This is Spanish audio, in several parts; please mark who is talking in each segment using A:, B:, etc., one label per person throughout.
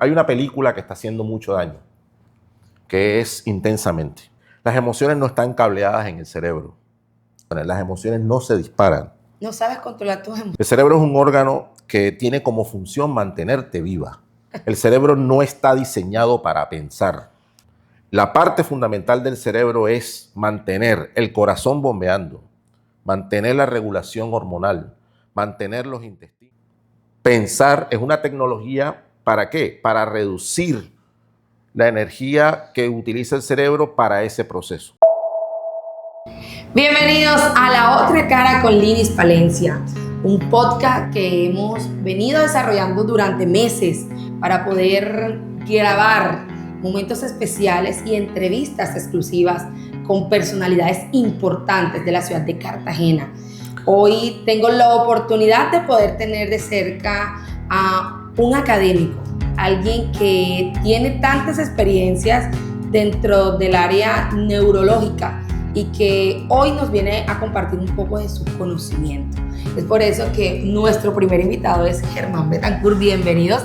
A: Hay una película que está haciendo mucho daño, que es Intensamente. Las emociones no están cableadas en el cerebro. Las emociones no se disparan.
B: No sabes controlar tus emociones.
A: El cerebro es un órgano que tiene como función mantenerte viva. El cerebro no está diseñado para pensar. La parte fundamental del cerebro es mantener el corazón bombeando, mantener la regulación hormonal, mantener los intestinos. Pensar es una tecnología, ¿para qué? Para reducir la energía que utiliza el cerebro para ese proceso.
B: Bienvenidos a La Otra Cara con Linis Palencia, un podcast que hemos venido desarrollando durante meses para poder grabar momentos especiales y entrevistas exclusivas con personalidades importantes de la ciudad de Cartagena. Hoy tengo la oportunidad de poder tener de cerca a un académico, alguien que tiene tantas experiencias dentro del área neurológica y que hoy nos viene a compartir un poco de su conocimiento. Es por eso que nuestro primer invitado es Germán Betancourt. Bienvenidos,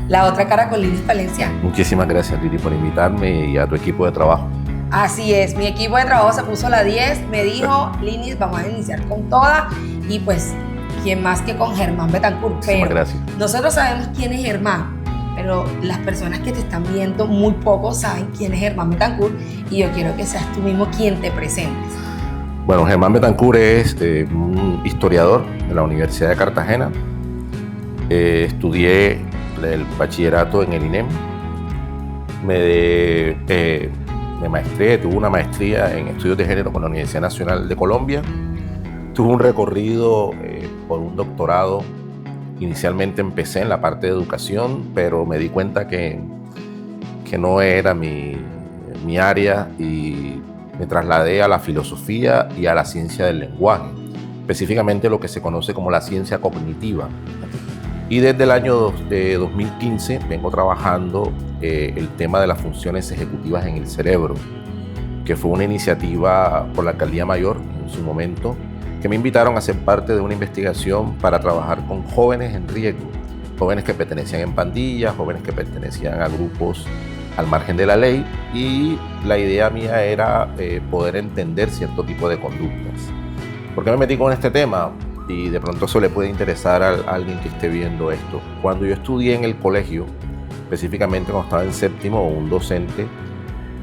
B: La Otra Cara con Linis Palencia.
A: Muchísimas gracias, Lili, por invitarme y a tu equipo de trabajo.
B: Así es, mi equipo de trabajo se puso a la 10, me dijo, Linis, vamos a iniciar con toda, y pues, ¿quién más que con Germán Betancourt?
A: Muchísimas gracias.
B: Nosotros sabemos quién es Germán, pero las personas que te están viendo, muy pocos saben quién es Germán Betancourt, y yo quiero que seas tú mismo quien te presentes.
A: Bueno, Germán Betancourt es un historiador de la Universidad de Cartagena. Estudié el bachillerato en el INEM. Me maestré, tuve una maestría en estudios de género con la Universidad Nacional de Colombia. Tuve un recorrido por un doctorado. Inicialmente empecé en la parte de educación, pero me di cuenta que no era mi área y me trasladé a la filosofía y a la ciencia del lenguaje, específicamente lo que se conoce como la ciencia cognitiva. Y desde el año 2015 vengo trabajando el tema de las funciones ejecutivas en el cerebro, que fue una iniciativa por la Alcaldía Mayor en su momento, que me invitaron a ser parte de una investigación para trabajar con jóvenes en riesgo, jóvenes que pertenecían en pandillas, jóvenes que pertenecían a grupos al margen de la ley, y la idea mía era poder entender cierto tipo de conductas. ¿Por qué me metí con este tema? Y de pronto eso le puede interesar a alguien que esté viendo esto. Cuando yo estudié en el colegio, específicamente cuando estaba en séptimo, un docente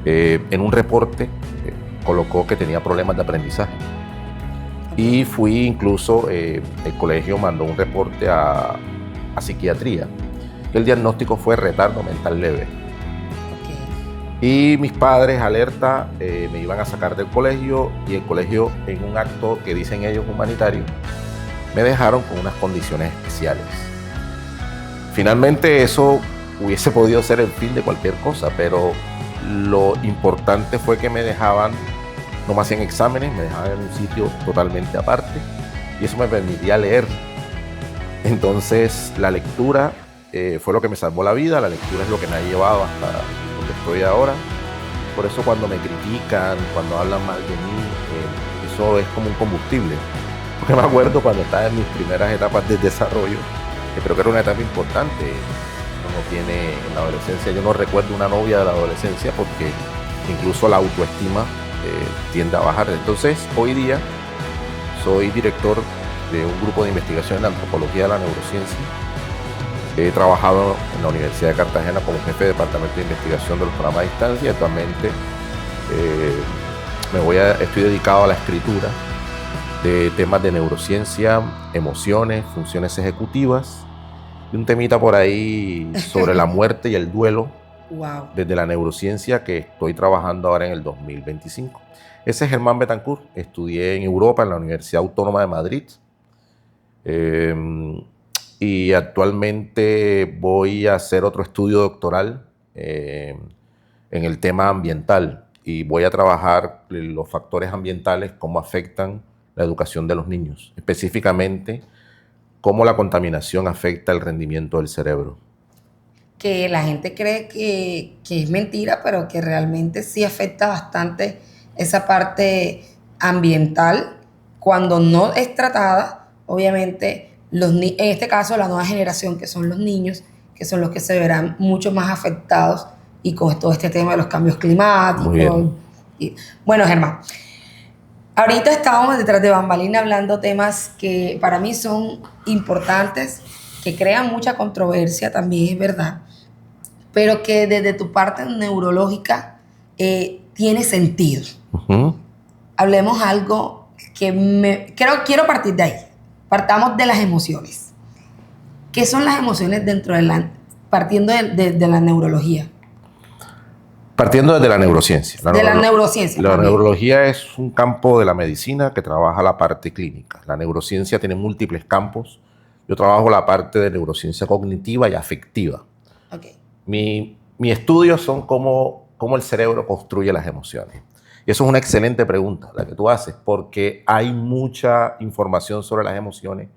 A: en un reporte colocó que tenía problemas de aprendizaje. Y fui incluso, el colegio mandó un reporte a psiquiatría. El diagnóstico fue retardo mental leve. Y mis padres, alerta, me iban a sacar del colegio, y el colegio, en un acto que dicen ellos humanitario, me dejaron con unas condiciones especiales. Finalmente eso hubiese podido ser el fin de cualquier cosa, pero lo importante fue que me dejaban, no me hacían exámenes, me dejaban en un sitio totalmente aparte, y eso me permitía leer. Entonces la lectura fue lo que me salvó la vida, la lectura es lo que me ha llevado hasta donde estoy ahora. Por eso cuando me critican, cuando hablan mal de mí, eso es como un combustible. Porque me acuerdo cuando estaba en mis primeras etapas de desarrollo, que creo que era una etapa importante, uno tiene en la adolescencia. Yo no recuerdo una novia de la adolescencia porque incluso la autoestima tiende a bajar. Entonces, hoy día soy director de un grupo de investigación en la antropología de la neurociencia. He trabajado en la Universidad de Cartagena como jefe de departamento de investigación de los programas de distancia. Actualmente estoy dedicado a la escritura de temas de neurociencia, emociones, funciones ejecutivas, y un temita por ahí sobre la muerte y el duelo.
B: Wow.
A: Desde la neurociencia, que estoy trabajando ahora en el 2025. Ese es Germán Betancourt. Estudié en Europa, en la Universidad Autónoma de Madrid. Y actualmente voy a hacer otro estudio doctoral en el tema ambiental. Y voy a trabajar los factores ambientales, cómo afectan la educación de los niños. Específicamente, cómo la contaminación afecta el rendimiento del cerebro.
B: Que la gente cree que es mentira, pero que realmente sí afecta bastante esa parte ambiental cuando no es tratada. Obviamente, en este caso, la nueva generación, que son los niños, que son los que se verán mucho más afectados y con todo este tema de los cambios climáticos.
A: Muy bien.
B: Bueno, Germán, ahorita estábamos detrás de bambalina hablando temas que para mí son importantes, que crean mucha controversia también, es verdad, pero que desde tu parte neurológica tiene sentido. Hablemos algo que quiero partir de ahí. Partamos de las emociones. ¿Qué son las emociones partiendo de la neurología?
A: Partiendo desde la neurociencia.
B: La neurociencia.
A: La neurología es un campo de la medicina que trabaja la parte clínica. La neurociencia tiene múltiples campos. Yo trabajo la parte de neurociencia cognitiva y afectiva.
B: Okay.
A: Mi estudio son cómo el cerebro construye las emociones. Y eso es una excelente pregunta, la que tú haces, porque hay mucha información sobre las emociones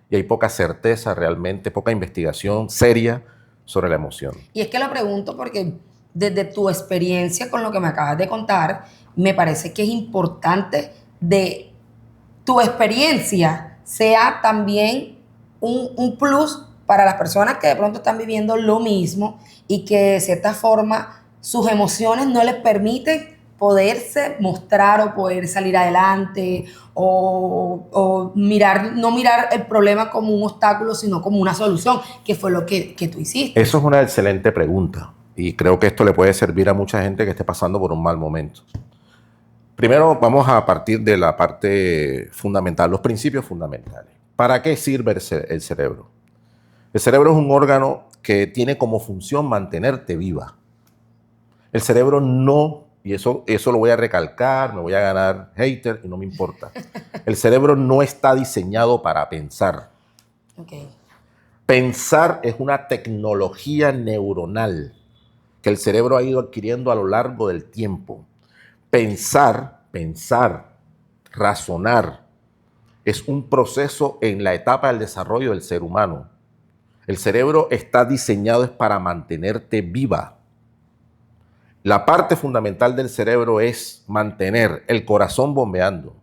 A: y hay poca certeza realmente, poca investigación seria sobre la emoción.
B: Y es que lo pregunto porque desde tu experiencia con lo que me acabas de contar, me parece que es importante de tu experiencia sea también un plus para las personas que de pronto están viviendo lo mismo y que de cierta forma sus emociones no les permiten poderse mostrar o poder salir adelante o no mirar el problema como un obstáculo, sino como una solución, que fue lo que tú hiciste.
A: Eso es una excelente pregunta y creo que esto le puede servir a mucha gente que esté pasando por un mal momento. Primero vamos a partir de la parte fundamental, los principios fundamentales. ¿Para qué sirve el cerebro? El cerebro es un órgano que tiene como función mantenerte viva. El cerebro no, y eso lo voy a recalcar, me voy a ganar hater y no me importa. El cerebro no está diseñado para pensar.
B: Okay.
A: Pensar es una tecnología neuronal que el cerebro ha ido adquiriendo a lo largo del tiempo. Pensar, razonar, es un proceso en la etapa del desarrollo del ser humano. El cerebro está diseñado para mantenerte viva. La parte fundamental del cerebro es mantener el corazón bombeando,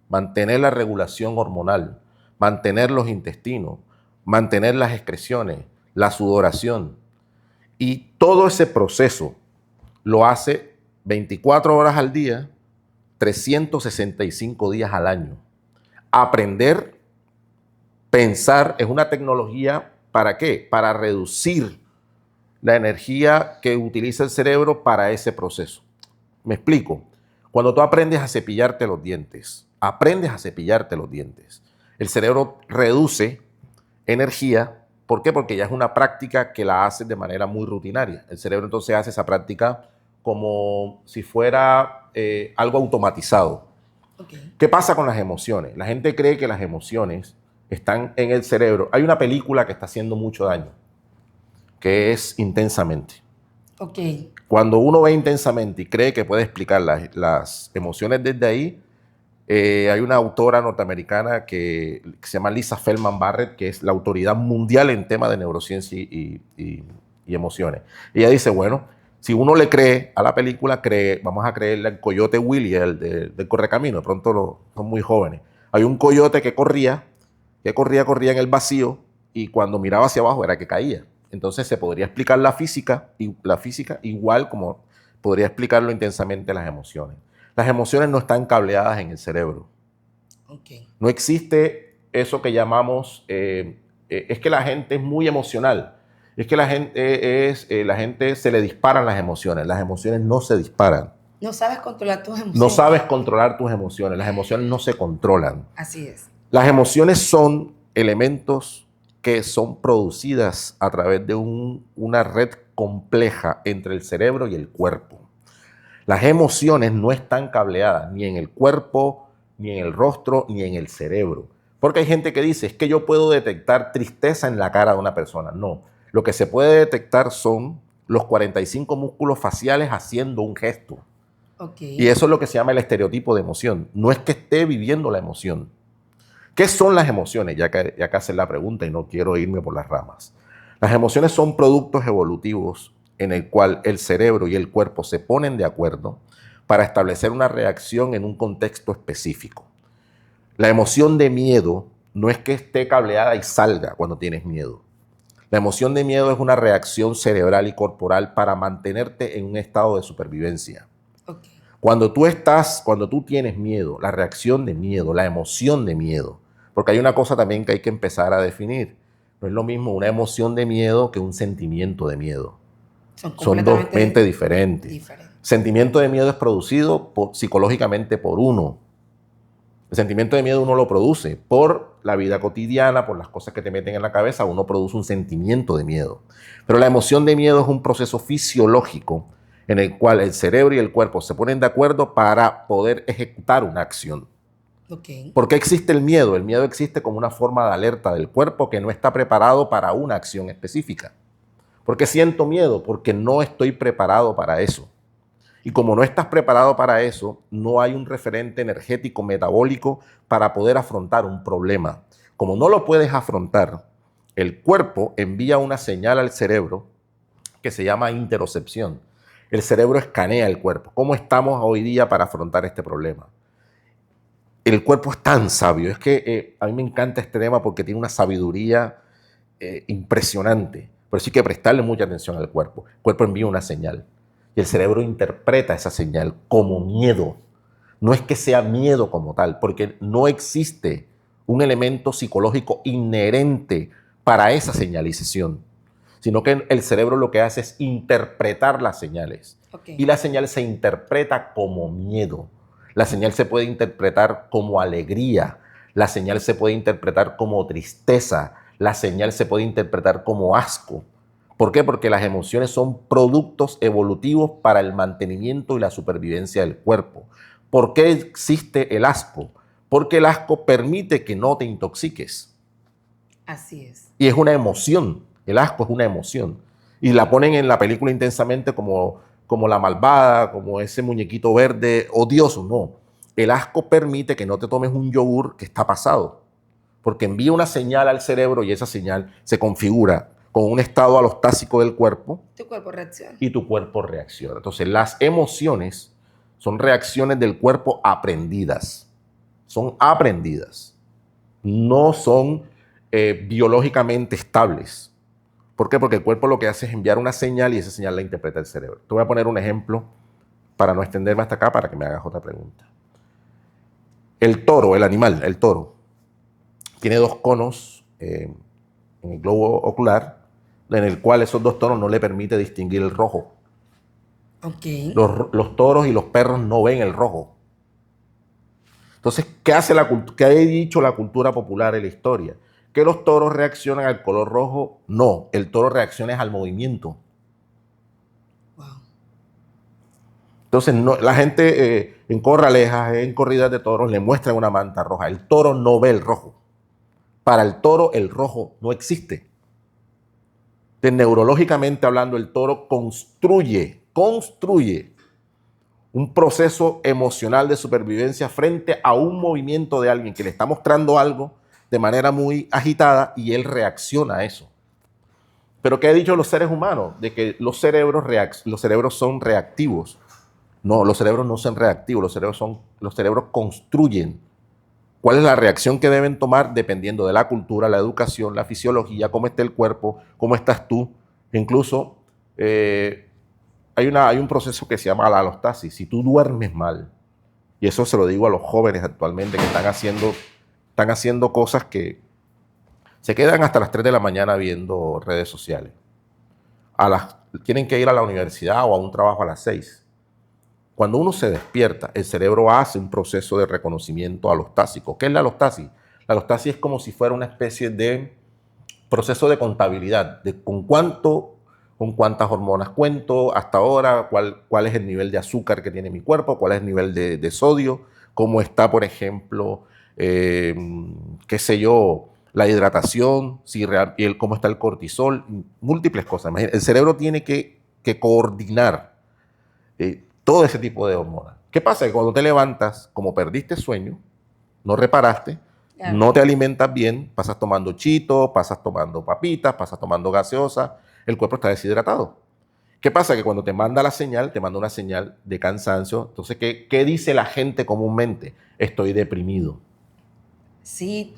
A: mantener la regulación hormonal, mantener los intestinos, mantener las excreciones, la sudoración. Y todo ese proceso lo hace 24 horas al día, 365 días al año. Aprender, pensar es una tecnología, ¿para qué? Para reducir la energía que utiliza el cerebro para ese proceso. Me explico. Cuando tú aprendes a cepillarte los dientes, el cerebro reduce energía. ¿Por qué? Porque ya es una práctica que la haces de manera muy rutinaria. El cerebro entonces hace esa práctica como si fuera algo automatizado.
B: Okay.
A: ¿Qué pasa con las emociones? La gente cree que las emociones están en el cerebro. Hay una película que está haciendo mucho daño, que es Intensamente.
B: Okay.
A: Cuando uno ve Intensamente y cree que puede explicar las emociones desde ahí, hay una autora norteamericana que se llama Lisa Feldman Barrett, que es la autoridad mundial en temas de neurociencia y emociones. Ella dice, bueno, si uno le cree a la película, vamos a creerle al coyote Willy, el del Correcamino. De pronto son muy jóvenes. Hay un coyote que corría en el vacío y cuando miraba hacia abajo era que caía. Entonces se podría explicar la física igual como podría explicarlo intensamente las emociones. Las emociones no están cableadas en el cerebro.
B: Okay.
A: No existe eso que llamamos, es que la gente es muy emocional. Es que la gente se le disparan las emociones. Las emociones no se disparan.
B: No sabes controlar tus emociones.
A: No sabes controlar tus emociones. Las emociones no se controlan.
B: Así es.
A: Las emociones son elementos que son producidas a través de una red compleja entre el cerebro y el cuerpo. Las emociones no están cableadas ni en el cuerpo, ni en el rostro, ni en el cerebro. Porque hay gente que dice, es que yo puedo detectar tristeza en la cara de una persona. No, lo que se puede detectar son los 45 músculos faciales haciendo un gesto.
B: Okay.
A: Y eso es lo que se llama el estereotipo de emoción. No es que esté viviendo la emoción. ¿Qué son las emociones? Ya que hacer la pregunta y no quiero irme por las ramas. Las emociones son productos evolutivos en el cual el cerebro y el cuerpo se ponen de acuerdo para establecer una reacción en un contexto específico. La emoción de miedo no es que esté cableada y salga cuando tienes miedo. La emoción de miedo es una reacción cerebral y corporal para mantenerte en un estado de supervivencia.
B: Okay.
A: Cuando tú tienes miedo, la reacción de miedo, la emoción de miedo, porque hay una cosa también que hay que empezar a definir. No es lo mismo una emoción de miedo que un sentimiento de miedo. Son dos mentes diferentes. Sentimiento de miedo es producido psicológicamente por uno. El sentimiento de miedo uno lo produce por la vida cotidiana, por las cosas que te meten en la cabeza, uno produce un sentimiento de miedo. Pero la emoción de miedo es un proceso fisiológico en el cual el cerebro y el cuerpo se ponen de acuerdo para poder ejecutar una acción.
B: Okay.
A: ¿Por qué existe el miedo? El miedo existe como una forma de alerta del cuerpo que no está preparado para una acción específica. ¿Por qué siento miedo? Porque no estoy preparado para eso. Y como no estás preparado para eso, no hay un referente energético metabólico para poder afrontar un problema. Como no lo puedes afrontar, el cuerpo envía una señal al cerebro que se llama interocepción. El cerebro escanea el cuerpo. ¿Cómo estamos hoy día para afrontar este problema? El cuerpo es tan sabio. Es que a mí me encanta este tema porque tiene una sabiduría impresionante. Pero sí hay que prestarle mucha atención al cuerpo. El cuerpo envía una señal. Y el cerebro interpreta esa señal como miedo. No es que sea miedo como tal, porque no existe un elemento psicológico inherente para esa señalización, sino que el cerebro lo que hace es interpretar las señales.
B: Okay.
A: Y la señal se interpreta como miedo. La señal se puede interpretar como alegría. La señal se puede interpretar como tristeza. La señal se puede interpretar como asco. ¿Por qué? Porque las emociones son productos evolutivos para el mantenimiento y la supervivencia del cuerpo. ¿Por qué existe el asco? Porque el asco permite que no te intoxiques.
B: Así es.
A: Y es una emoción. El asco es una emoción. Y la ponen en la película intensamente como la malvada, como ese muñequito verde odioso. No. El asco permite que no te tomes un yogur que está pasado. Porque envía una señal al cerebro y esa señal se configura con un estado alostásico del cuerpo.
B: Tu cuerpo reacciona.
A: Y tu cuerpo reacciona. Entonces, las emociones son reacciones del cuerpo aprendidas. Son aprendidas. No son biológicamente estables. ¿Por qué? Porque el cuerpo lo que hace es enviar una señal y esa señal la interpreta el cerebro. Te voy a poner un ejemplo para no extenderme hasta acá para que me hagas otra pregunta. El toro, el animal, el toro, tiene dos conos en el globo ocular, en el cual esos dos tonos no le permite distinguir el rojo.
B: Okay.
A: Los toros y los perros no ven el rojo. Entonces, ¿qué ha dicho la cultura popular en la historia? ¿Que los toros reaccionan al color rojo? No, el toro reacciona al movimiento.
B: Wow.
A: Entonces, no, la gente en corralejas, en corridas de toros, le muestran una manta roja. El toro no ve el rojo. Para el toro, el rojo no existe. Neurológicamente hablando, el toro construye un proceso emocional de supervivencia frente a un movimiento de alguien que le está mostrando algo de manera muy agitada y él reacciona a eso. Pero ¿qué han dicho los seres humanos? De que los cerebros son reactivos. No, los cerebros no son reactivos, los cerebros construyen. ¿Cuál es la reacción que deben tomar? Dependiendo de la cultura, la educación, la fisiología, cómo está el cuerpo, cómo estás tú. Incluso hay un proceso que se llama la alostasis. Si tú duermes mal, y eso se lo digo a los jóvenes actualmente que están haciendo cosas que se quedan hasta las 3 de la mañana viendo redes sociales. Tienen que ir a la universidad o a un trabajo a las 6. Cuando uno se despierta, el cerebro hace un proceso de reconocimiento alostásico. ¿Qué es la alostasis? La alostasis es como si fuera una especie de proceso de contabilidad, de con cuántas hormonas cuento hasta ahora, cuál es el nivel de azúcar que tiene mi cuerpo, cuál es el nivel de sodio, cómo está, por ejemplo, qué sé yo, la hidratación, cómo está el cortisol, múltiples cosas. El cerebro tiene que coordinar todo ese tipo de hormonas. ¿Qué pasa? Que cuando te levantas, como perdiste sueño, no reparaste, claro, no te alimentas bien, pasas tomando chitos, pasas tomando papitas, pasas tomando gaseosa, el cuerpo está deshidratado. ¿Qué pasa? Que cuando te manda la señal, te manda una señal de cansancio. Entonces, ¿qué dice la gente comúnmente? Estoy deprimido.
B: Sí,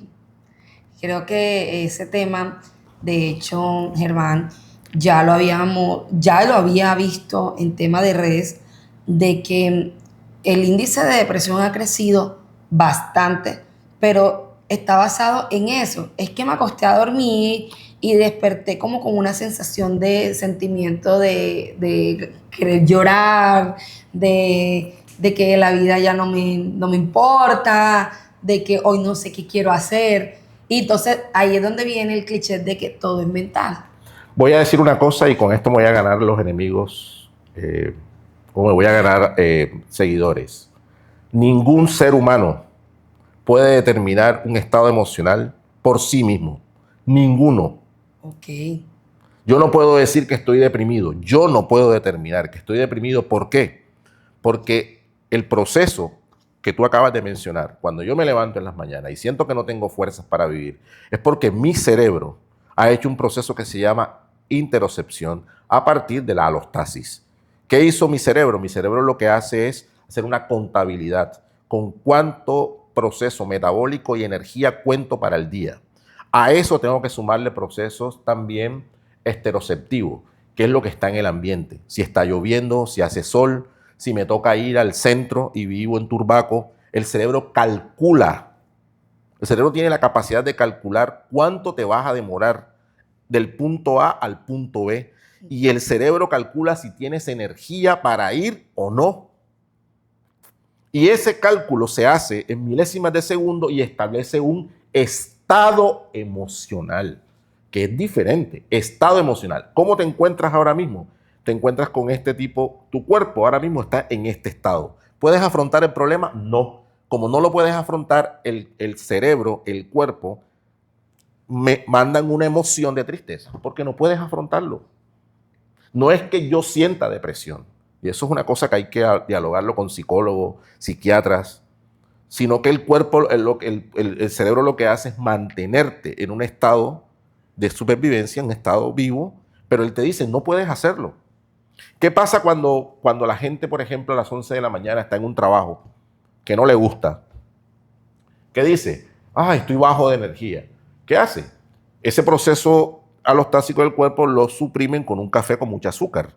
B: creo que ese tema De hecho, Germán, ya lo había visto en tema de redes, de que el índice de depresión ha crecido bastante, pero está basado en eso. Es que me acosté a dormir y desperté como con una sensación de sentimiento de querer llorar, de que la vida ya no me importa, de que hoy no sé qué quiero hacer. Y entonces ahí es donde viene el cliché de que todo es mental.
A: Voy a decir una cosa y con esto me voy a ganar los enemigos, o me voy a ganar seguidores. Ningún ser humano puede determinar un estado emocional por sí mismo. Ninguno.
B: Ok.
A: Yo no puedo decir que estoy deprimido. Yo no puedo determinar que estoy deprimido. ¿Por qué? Porque el proceso que tú acabas de mencionar, cuando yo me levanto en las mañanas y siento que no tengo fuerzas para vivir, es porque mi cerebro ha hecho un proceso que se llama interocepción a partir de la alostasis. ¿Qué hizo mi cerebro? Mi cerebro lo que hace es hacer una contabilidad con cuánto proceso metabólico y energía cuento para el día. A eso tengo que sumarle procesos también esteroceptivos, que es lo que está en el ambiente. Si está lloviendo, si hace sol, si me toca ir al centro y vivo en Turbaco, el cerebro calcula. El cerebro tiene la capacidad de calcular cuánto te vas a demorar del punto A al punto B. Y el cerebro calcula si tienes energía para ir o no. Y ese cálculo se hace en milésimas de segundo y establece un estado emocional, que es diferente. Estado emocional. ¿Cómo te encuentras ahora mismo? Te encuentras con este tipo, tu cuerpo ahora mismo está en este estado. ¿Puedes afrontar el problema? No. Como no lo puedes afrontar, el cerebro, el cuerpo, me mandan una emoción de tristeza, porque no puedes afrontarlo. No es que yo sienta depresión, y eso es una cosa que hay que dialogarlo con psicólogos, psiquiatras, sino que el cuerpo, el cerebro lo que hace es mantenerte en un estado de supervivencia, en un estado vivo, pero él te dice, no puedes hacerlo. ¿Qué pasa cuando la gente, por ejemplo, a las 11 de la mañana está en un trabajo que no le gusta? ¿Qué dice? Estoy bajo de energía. ¿Qué hace? Ese proceso alostásico del cuerpo lo suprimen con un café con mucho azúcar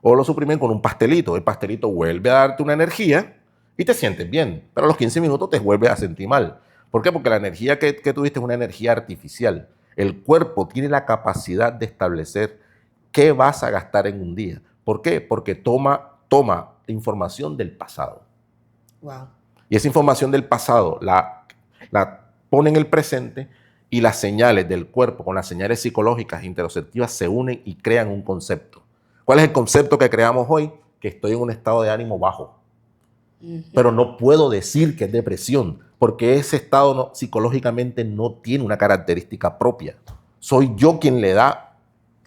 A: o lo suprimen con un pastelito. El pastelito vuelve a darte una energía y te sientes bien, pero a los 15 minutos te vuelves a sentir mal. ¿Por qué? Porque la energía que tuviste es una energía artificial. El cuerpo tiene la capacidad de establecer qué vas a gastar en un día. ¿Por qué? Porque toma información del pasado.
B: Wow.
A: Y esa información del pasado la pone en el presente y las señales del cuerpo con las señales psicológicas interoceptivas se unen y crean un concepto. ¿Cuál es el concepto que creamos hoy? Que estoy en un estado de ánimo bajo. Pero no puedo decir que es depresión, porque ese estado psicológicamente no tiene una característica propia. Soy yo quien le da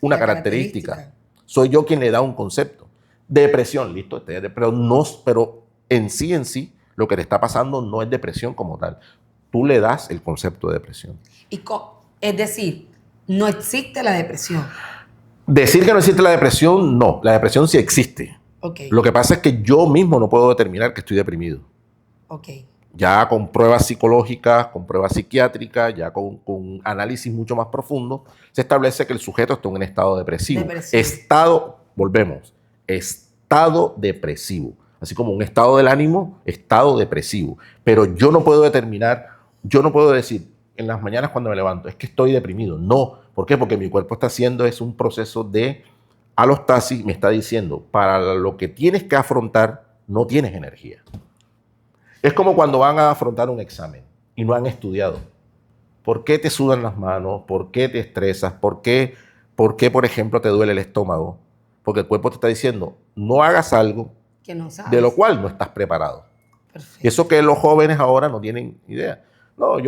A: una característica. Soy yo quien le da un concepto. Depresión, listo, pero en sí, lo que te está pasando no es depresión como tal. Tú le das el concepto de depresión.
B: Es decir, no existe la depresión.
A: Decir que no existe la depresión, no. La depresión sí existe.
B: Okay.
A: Lo que pasa es que yo mismo no puedo determinar que estoy deprimido.
B: Okay.
A: Ya con pruebas psicológicas, con pruebas psiquiátricas, ya con análisis mucho más profundo, se establece que el sujeto está en un estado depresivo. Estado depresivo. Así como un estado del ánimo, estado depresivo. Pero yo no puedo determinar, yo no puedo decir en las mañanas cuando me levanto, es que estoy deprimido. No. ¿Por qué? Porque mi cuerpo está haciendo un proceso de alostasis, me está diciendo, para lo que tienes que afrontar, no tienes energía. Es como cuando van a afrontar un examen y no han estudiado. ¿Por qué te sudan las manos? ¿Por qué te estresas? ¿Por qué, por ejemplo, te duele el estómago? Porque el cuerpo te está diciendo, no hagas algo
B: que no sabes,
A: de lo cual no estás preparado.
B: Perfecto.
A: Eso que los jóvenes ahora no tienen idea. No, hay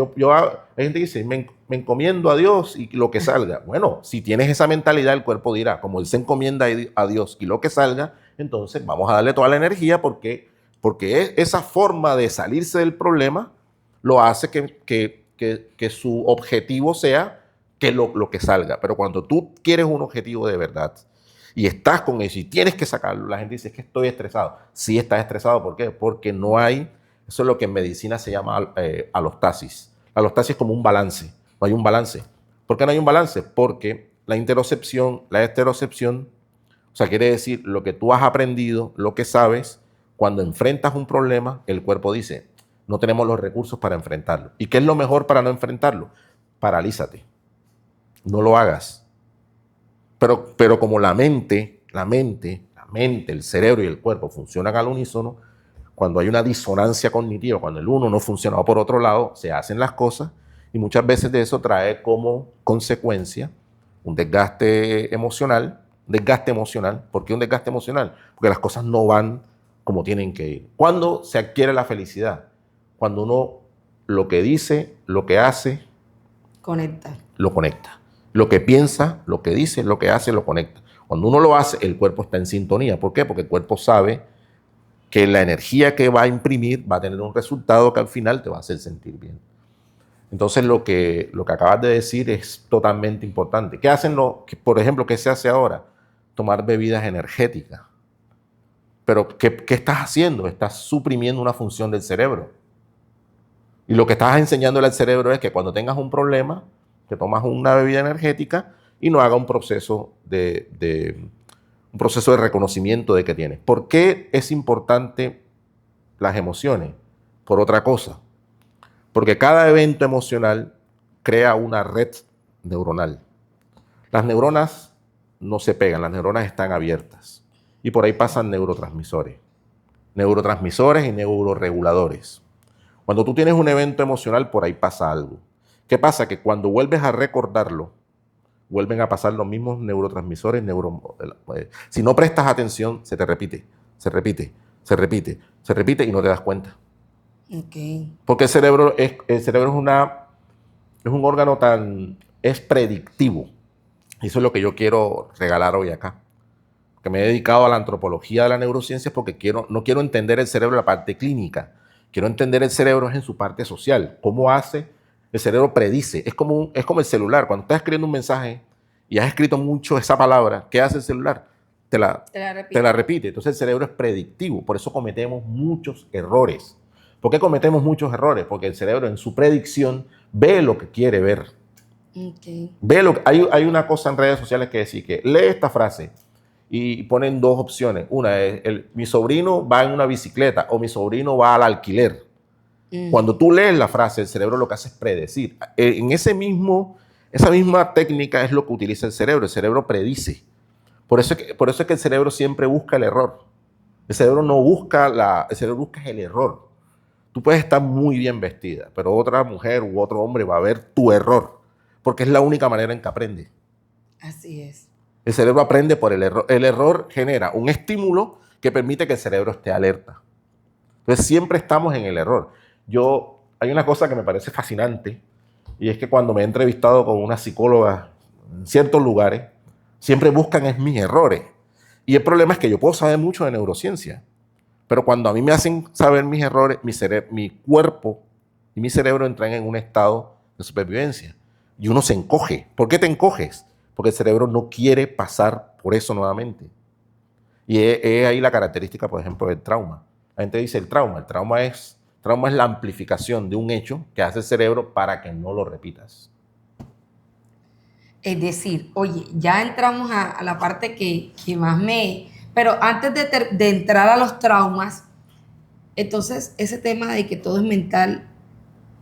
A: gente que dice, me encomiendo a Dios y lo que salga. Bueno, si tienes esa mentalidad, el cuerpo dirá, como él se encomienda a Dios y lo que salga, entonces vamos a darle toda la energía porque esa forma de salirse del problema lo hace que su objetivo sea que lo que salga. Pero cuando tú quieres un objetivo de verdad y estás con eso y tienes que sacarlo, la gente dice, es que estoy estresado. Sí estás estresado, ¿por qué? Porque no hay... Eso es lo que en medicina se llama alostasis. La alostasis es como un balance. No hay un balance. ¿Por qué no hay un balance? Porque la interocepción, la esterocepción, o sea, quiere decir lo que tú has aprendido, lo que sabes, cuando enfrentas un problema, el cuerpo dice, no tenemos los recursos para enfrentarlo. ¿Y qué es lo mejor para no enfrentarlo? Paralízate. No lo hagas. Pero como la mente, el cerebro y el cuerpo funcionan al unísono, cuando hay una disonancia cognitiva, cuando el uno no funciona o por otro lado, se hacen las cosas y muchas veces de eso trae como consecuencia un desgaste emocional. ¿Por qué un desgaste emocional? Porque las cosas no van como tienen que ir. ¿Cuándo se adquiere la felicidad? Cuando uno lo que dice, lo que hace, lo conecta. Lo que piensa, lo que dice, lo que hace, lo conecta. Cuando uno lo hace, el cuerpo está en sintonía. ¿Por qué? Porque el cuerpo sabe que la energía que va a imprimir va a tener un resultado que al final te va a hacer sentir bien. Entonces lo que acabas de decir es totalmente importante. ¿Qué hacen por ejemplo, qué se hace ahora? Tomar bebidas energéticas. Pero ¿qué estás haciendo? Estás suprimiendo una función del cerebro. Y lo que estás enseñándole al cerebro es que cuando tengas un problema, te tomas una bebida energética y no haga un proceso de reconocimiento de que tienes. ¿Por qué es importante las emociones? Por otra cosa. Porque cada evento emocional crea una red neuronal. Las neuronas no se pegan, las neuronas están abiertas. Y por ahí pasan neurotransmisores y neuroreguladores. Cuando tú tienes un evento emocional, por ahí pasa algo. ¿Qué pasa? Que cuando vuelves a recordarlo, vuelven a pasar los mismos neurotransmisores. Si no prestas atención, se te repite y no te das cuenta.
B: Okay.
A: Porque el cerebro es un órgano es predictivo. Y eso es lo que yo quiero regalar hoy acá. Que me he dedicado a la antropología de la neurociencia porque no quiero entender el cerebro en la parte clínica. Quiero entender el cerebro en su parte social. ¿Cómo hace? El cerebro predice. Es como el celular. Cuando estás escribiendo un mensaje y has escrito mucho esa palabra, ¿qué hace el celular? Te la repite. Entonces el cerebro es predictivo. Por eso cometemos muchos errores. ¿Por qué cometemos muchos errores? Porque el cerebro en su predicción ve lo que quiere ver.
B: Okay.
A: Hay una cosa en redes sociales que decir que lee esta frase y ponen dos opciones. Una es, mi sobrino va en una bicicleta o mi sobrino va al alquiler. Cuando tú lees la frase, el cerebro lo que hace es predecir. Esa misma técnica es lo que utiliza el cerebro. El cerebro predice. Por eso es que el cerebro siempre busca el error. El cerebro no busca el cerebro busca el error. Tú puedes estar muy bien vestida, pero otra mujer u otro hombre va a ver tu error, porque es la única manera en que aprende.
B: Así es.
A: El cerebro aprende por el error. El error genera un estímulo que permite que el cerebro esté alerta. Entonces siempre estamos en el error. Hay una cosa que me parece fascinante, y es que cuando me he entrevistado con una psicóloga en ciertos lugares, siempre buscan mis errores. Y el problema es que yo puedo saber mucho de neurociencia, pero cuando a mí me hacen saber mis errores, mi cuerpo y mi cerebro entran en un estado de supervivencia. Y uno se encoge. ¿Por qué te encoges? Porque el cerebro no quiere pasar por eso nuevamente. Y es ahí la característica, por ejemplo, del trauma. La gente dice el trauma es la amplificación de un hecho que hace el cerebro para que no lo repitas.
B: Es decir, oye, ya entramos a la parte que más me... Pero antes de entrar a los traumas, entonces ese tema de que todo es mental,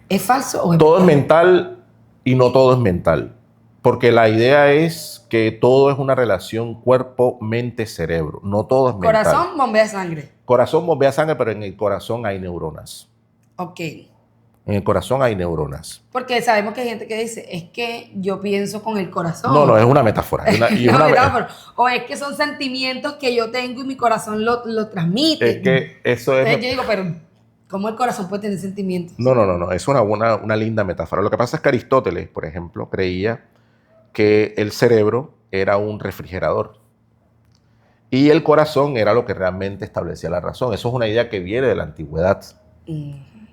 B: ¿es falso o es
A: todo es mental y no todo es mental? Porque la idea es que todo es una relación cuerpo, mente, cerebro. No todo es mental.
B: Corazón bombea sangre.
A: Corazón bombea sangre, pero en el corazón hay neuronas.
B: Ok.
A: En el corazón hay neuronas.
B: Porque sabemos que hay gente que dice, es que yo pienso con el corazón.
A: No, es una metáfora.
B: Metáfora. O es que son sentimientos que yo tengo y mi corazón lo transmite.
A: Es que eso es...
B: Entonces yo digo, pero ¿cómo el corazón puede tener sentimientos?
A: No. Es una linda metáfora. Lo que pasa es que Aristóteles, por ejemplo, creía que el cerebro era un refrigerador y el corazón era lo que realmente establecía la razón. Eso es una idea que viene de la antigüedad.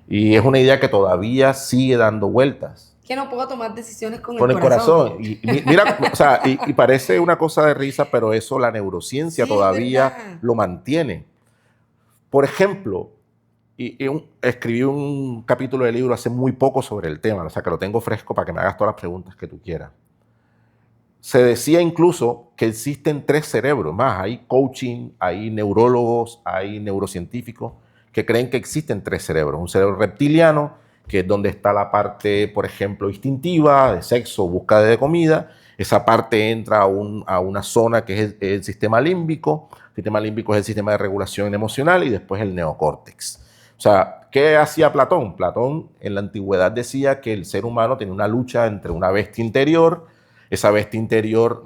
A: Y es una idea que todavía sigue dando vueltas.
B: Que no puedo tomar decisiones con el
A: corazón. Y mira, o sea, y parece una cosa de risa, pero eso la neurociencia sí, todavía lo mantiene. Por ejemplo, escribí un capítulo de libro hace muy poco sobre el tema, o sea, que lo tengo fresco para que me hagas todas las preguntas que tú quieras. Se decía incluso que existen 3 cerebros, más hay coaching, hay neurólogos, hay neurocientíficos que creen que existen 3 cerebros. Un cerebro reptiliano, que es donde está la parte, por ejemplo, instintiva, de sexo, búsqueda de comida. Esa parte entra a una zona que es el sistema límbico. El sistema límbico es el sistema de regulación emocional y después el neocórtex. O sea, ¿qué hacía Platón? Platón en la antigüedad decía que el ser humano tenía una lucha entre una bestia interior. Esa bestia interior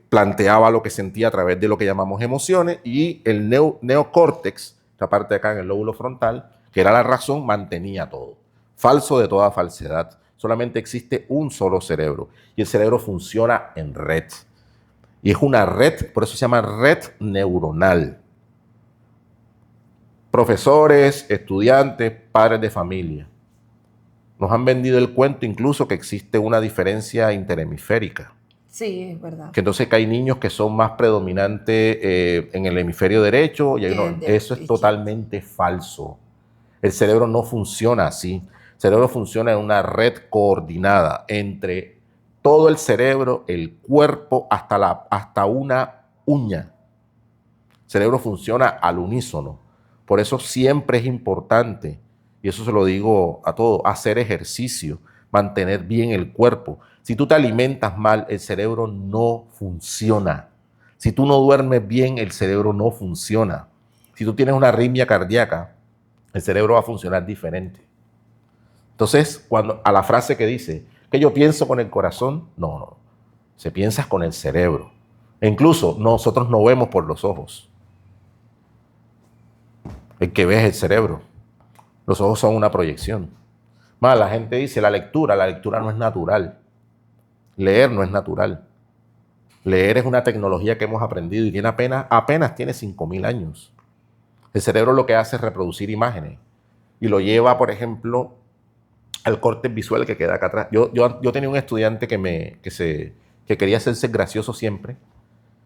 A: planteaba lo que sentía a través de lo que llamamos emociones, y el neocórtex, esta parte de acá en el lóbulo frontal, que era la razón, mantenía todo. Falso de toda falsedad. Solamente existe un solo cerebro y el cerebro funciona en red. Y es una red, por eso se llama red neuronal. Profesores, estudiantes, padres de familia nos han vendido el cuento incluso que existe una diferencia interhemisférica.
B: Sí, es verdad.
A: Que entonces que hay niños que son más predominantes en el hemisferio derecho y eso es totalmente falso. El cerebro no funciona así. El cerebro funciona en una red coordinada entre todo el cerebro, el cuerpo, hasta una uña. El cerebro funciona al unísono. Por eso siempre es importante, y eso se lo digo a todos, hacer ejercicio, mantener bien el cuerpo. Si tú te alimentas mal, el cerebro no funciona. Si tú no duermes bien, el cerebro no funciona. Si tú tienes una arritmia cardíaca, el cerebro va a funcionar diferente. Entonces, cuando a la frase que dice que yo pienso con el corazón, no. Se piensa con el cerebro. E incluso nosotros no vemos por los ojos. El que ve es el cerebro. Los ojos son una proyección. Más, la gente dice la lectura no es natural. Leer no es natural. Leer es una tecnología que hemos aprendido y tiene apenas tiene 5.000 años. El cerebro lo que hace es reproducir imágenes y lo lleva, por ejemplo, al córtex visual que queda acá atrás. Yo tenía un estudiante que quería hacerse gracioso siempre.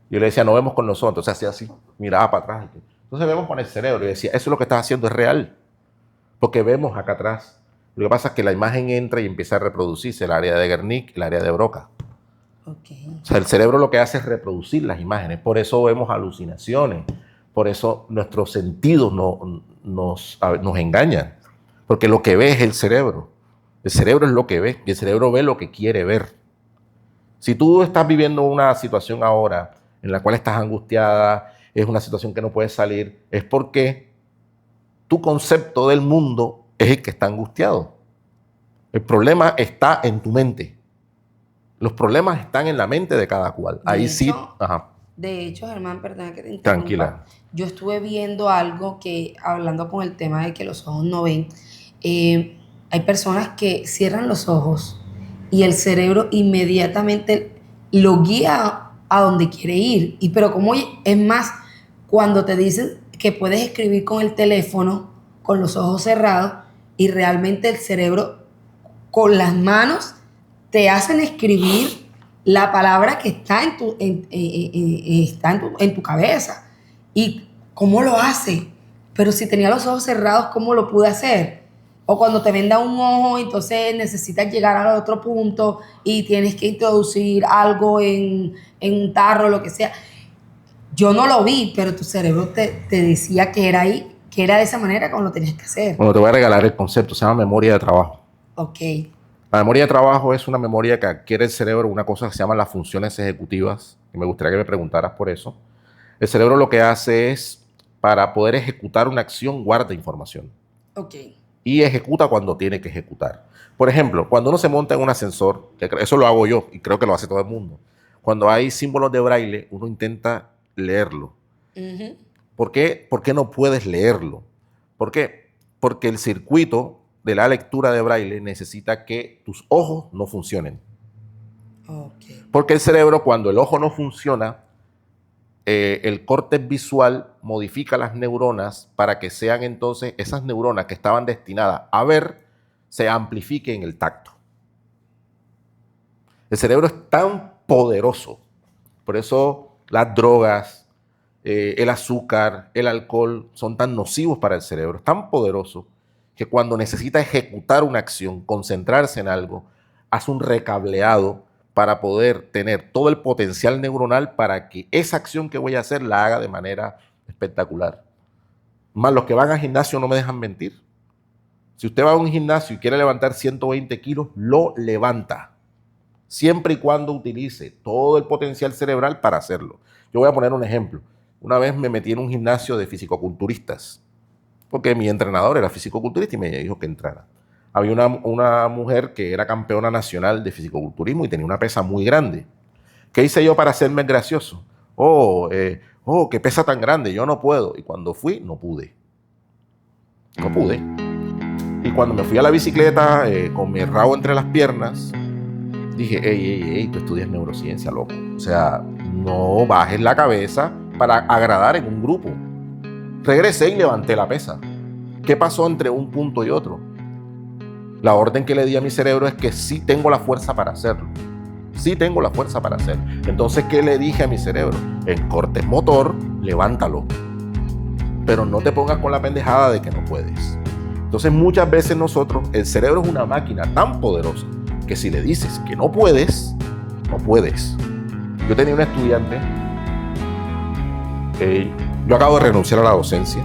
A: Yo le decía, no vemos con los ojos. Entonces hacía así, miraba para atrás. Entonces vemos con el cerebro. Y decía, eso es lo que estás haciendo, es real. Porque vemos acá atrás. Lo que pasa es que la imagen entra y empieza a reproducirse, el área de Wernicke, el área de Broca. Okay. O sea, el cerebro lo que hace es reproducir las imágenes. Por eso vemos alucinaciones. Por eso nuestros sentidos nos engañan. Porque lo que ve es el cerebro. El cerebro es lo que ve. Y el cerebro ve lo que quiere ver. Si tú estás viviendo una situación ahora en la cual estás angustiada, es una situación que no puedes salir, es porque tu concepto del mundo es el que está angustiado. El problema está en tu mente. Los problemas están en la mente de cada cual. Ahí sí. Ajá.
B: De hecho, Germán, perdona que te interrumpa.
A: Tranquila.
B: Yo estuve viendo algo que, hablando con el tema de que los ojos no ven, hay personas que cierran los ojos y el cerebro inmediatamente lo guía a donde quiere ir. Pero como es más, cuando te dicen que puedes escribir con el teléfono, con los ojos cerrados, y realmente el cerebro con las manos te hacen escribir la palabra que está en tu cabeza. ¿Y cómo lo hace? Pero si tenía los ojos cerrados, ¿cómo lo pude hacer? O cuando te venda un ojo, entonces necesitas llegar al otro punto y tienes que introducir algo en un tarro, lo que sea. Yo no lo vi, pero tu cerebro te decía que era ahí, que era de esa manera como lo tenías que hacer.
A: Bueno, te voy a regalar el concepto, se llama memoria de trabajo.
B: Ok.
A: La memoria de trabajo es una memoria que adquiere el cerebro, una cosa que se llama las funciones ejecutivas, y me gustaría que me preguntaras por eso. El cerebro lo que hace es, para poder ejecutar una acción, guarda información.
B: Ok.
A: Y ejecuta cuando tiene que ejecutar. Por ejemplo, cuando uno se monta en un ascensor, que eso lo hago yo y creo que lo hace todo el mundo, cuando hay símbolos de braille, uno intenta leerlo. Uh-huh. ¿Por qué? ¿Por qué no puedes leerlo? ¿Por qué? Porque el circuito de la lectura de braille necesita que tus ojos no funcionen. Okay. Porque el cerebro, cuando el ojo no funciona, el córtex visual modifica las neuronas para que sean entonces esas neuronas que estaban destinadas a ver, se amplifiquen el tacto. El cerebro es tan poderoso, por eso las drogas, el azúcar, el alcohol son tan nocivos para el cerebro, es tan poderoso que cuando necesita ejecutar una acción, concentrarse en algo, hace un recableado para poder tener todo el potencial neuronal para que esa acción que voy a hacer la haga de manera espectacular. Más los que van al gimnasio no me dejan mentir. Si usted va a un gimnasio y quiere levantar 120 kilos, lo levanta. Siempre y cuando utilice todo el potencial cerebral para hacerlo. Yo voy a poner un ejemplo. Una vez me metí en un gimnasio de fisicoculturistas, porque mi entrenador era fisicoculturista y me dijo que entrara. Había una mujer que era campeona nacional de fisicoculturismo y tenía una pesa muy grande. ¿Qué hice yo para hacerme gracioso? Qué pesa tan grande, yo no puedo. Y cuando fui, no pude. No pude. Y cuando me fui a la bicicleta con mi rabo entre las piernas, dije, ey, tú estudias neurociencia, loco. O sea, no bajes la cabeza para agradar en un grupo. Regresé y levanté la pesa. ¿Qué pasó entre un punto y otro? La orden que le di a mi cerebro es que sí tengo la fuerza para hacerlo. Sí tengo la fuerza para hacerlo. Entonces, ¿qué le dije a mi cerebro? En cortes motor, levántalo. Pero no te pongas con la pendejada de que no puedes. Entonces, muchas veces nosotros, el cerebro es una máquina tan poderosa que si le dices que no puedes, no puedes. Yo tenía un estudiante, yo acabo de renunciar a la docencia,